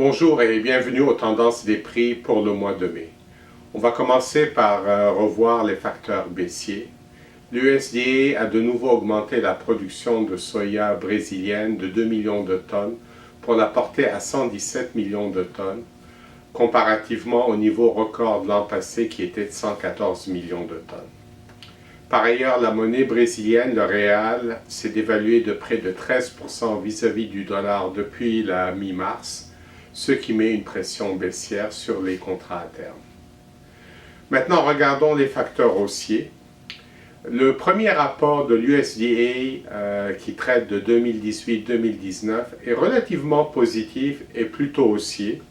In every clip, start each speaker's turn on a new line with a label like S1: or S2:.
S1: Bonjour et bienvenue aux tendances des prix pour le mois de mai. On va commencer par revoir les facteurs baissiers. L'USDA a de nouveau augmenté la production de soya brésilienne de 2 millions de tonnes pour la porter à 117 millions de tonnes, comparativement au niveau record de l'an passé qui était de 114 millions de tonnes. Par ailleurs, la monnaie brésilienne, le réal, s'est dévaluée de près de 13% vis-à-vis du dollar depuis la mi-mars, ce qui met une pression baissière sur les contrats à terme. Maintenant, regardons les facteurs haussiers. Le premier rapport de l'USDA qui traite de 2018-2019 est relativement positif et plutôt haussier.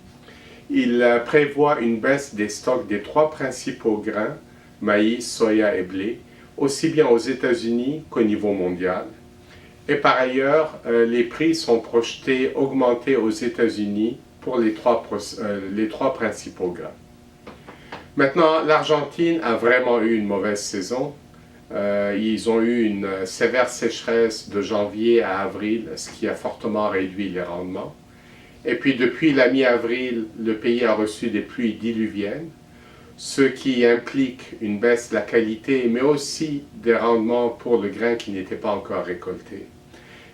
S1: Il prévoit une baisse des stocks des trois principaux grains, maïs, soya et blé, aussi bien aux États-Unis qu'au niveau mondial. Et par ailleurs, les prix sont projetés augmenter aux États-Unis pour les trois principaux grains. Maintenant, l'Argentine a vraiment eu une mauvaise saison. Ils ont eu une sévère sécheresse de janvier à avril, ce qui a fortement réduit les rendements. Et puis depuis la mi-avril, le pays a reçu des pluies diluviennes, ce qui implique une baisse de la qualité, mais aussi des rendements pour le grain qui n'était pas encore récolté.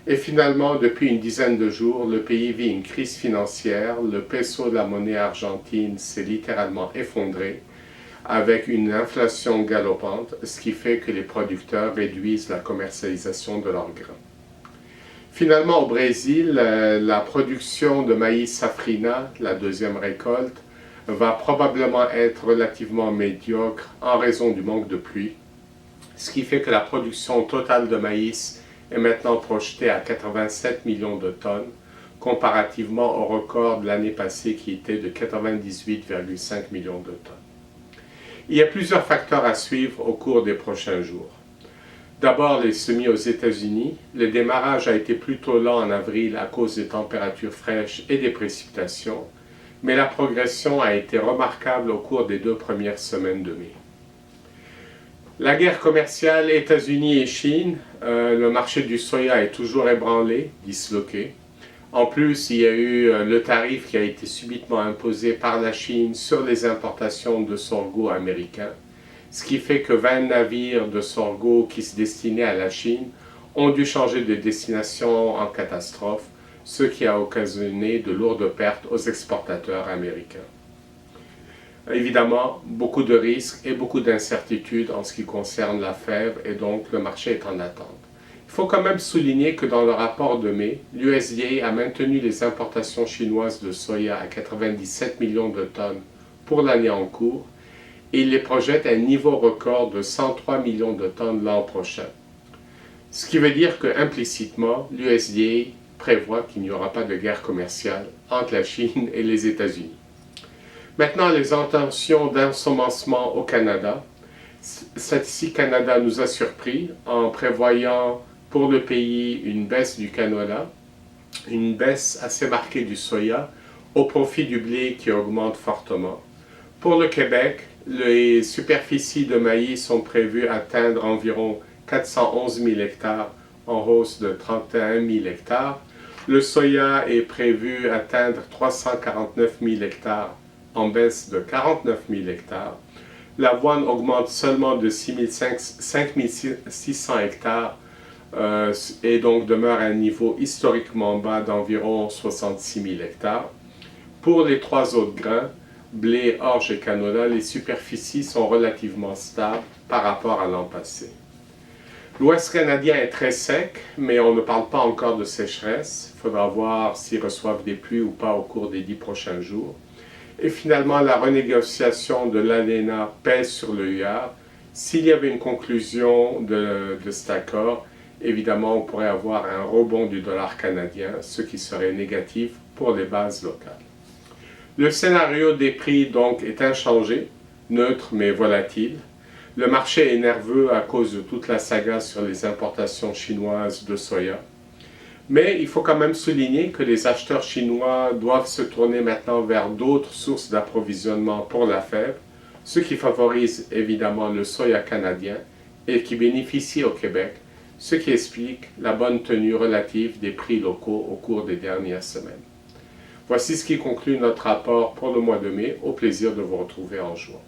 S1: Et finalement, depuis une dizaine de jours, le pays vit une crise financière. Le peso de la monnaie argentine s'est littéralement effondré, avec une inflation galopante, ce qui fait que les producteurs réduisent la commercialisation de leurs grains. Finalement, au Brésil, la production de maïs safrina, la deuxième récolte, va probablement être relativement médiocre en raison du manque de pluie, ce qui fait que la production totale de maïs est maintenant projetée à 87 millions de tonnes, comparativement au record de l'année passée qui était de 98,5 millions de tonnes. Il y a plusieurs facteurs à suivre au cours des prochains jours. D'abord, les semis aux États-Unis. Le démarrage a été plutôt lent en avril à cause des températures fraîches et des précipitations, mais la progression a été remarquable au cours des 2 premières semaines de mai. La guerre commerciale États-Unis et Chine, le marché du soya est toujours ébranlé, disloqué. En plus, il y a eu le tarif qui a été subitement imposé par la Chine sur les importations de sorgho américains, ce qui fait que 20 navires de sorgho qui se destinaient à la Chine ont dû changer de destination en catastrophe, ce qui a occasionné de lourdes pertes aux exportateurs américains. Évidemment, beaucoup de risques et beaucoup d'incertitudes en ce qui concerne la fève et donc le marché est en attente. Il faut quand même souligner que dans le rapport de mai, l'USDA a maintenu les importations chinoises de soya à 97 millions de tonnes pour l'année en cours et il les projette à un niveau record de 103 millions de tonnes l'an prochain. Ce qui veut dire que implicitement, l'USDA prévoit qu'il n'y aura pas de guerre commerciale entre la Chine et les États-Unis. Maintenant, les intentions d'ensemencement au Canada. Statistique Canada nous a surpris en prévoyant pour le pays une baisse du canola, une baisse assez marquée du soya, au profit du blé qui augmente fortement. Pour le Québec, les superficies de maïs sont prévues atteindre environ 411 000 hectares en hausse de 31 000 hectares. Le soya est prévu atteindre 349 000 hectares en baisse de 49 000 hectares. L'avoine augmente seulement de 5 600 hectares et donc demeure à un niveau historiquement bas d'environ 66 000 hectares. Pour les 3 autres grains, blé, orge et canola, les superficies sont relativement stables par rapport à l'an passé. L'Ouest canadien est très sec, mais on ne parle pas encore de sécheresse. Il faudra voir s'ils reçoivent des pluies ou pas au cours des 10 prochains jours. Et finalement, la renégociation de l'ALENA pèse sur le UR. S'il y avait une conclusion de cet accord, évidemment, on pourrait avoir un rebond du dollar canadien, ce qui serait négatif pour les bases locales. Le scénario des prix, donc, est inchangé, neutre mais volatile. Le marché est nerveux à cause de toute la saga sur les importations chinoises de soya. Mais il faut quand même souligner que les acheteurs chinois doivent se tourner maintenant vers d'autres sources d'approvisionnement pour la fève, ce qui favorise évidemment le soya canadien et qui bénéficie au Québec, ce qui explique la bonne tenue relative des prix locaux au cours des dernières semaines. Voici ce qui conclut notre rapport pour le mois de mai. Au plaisir de vous retrouver en juin.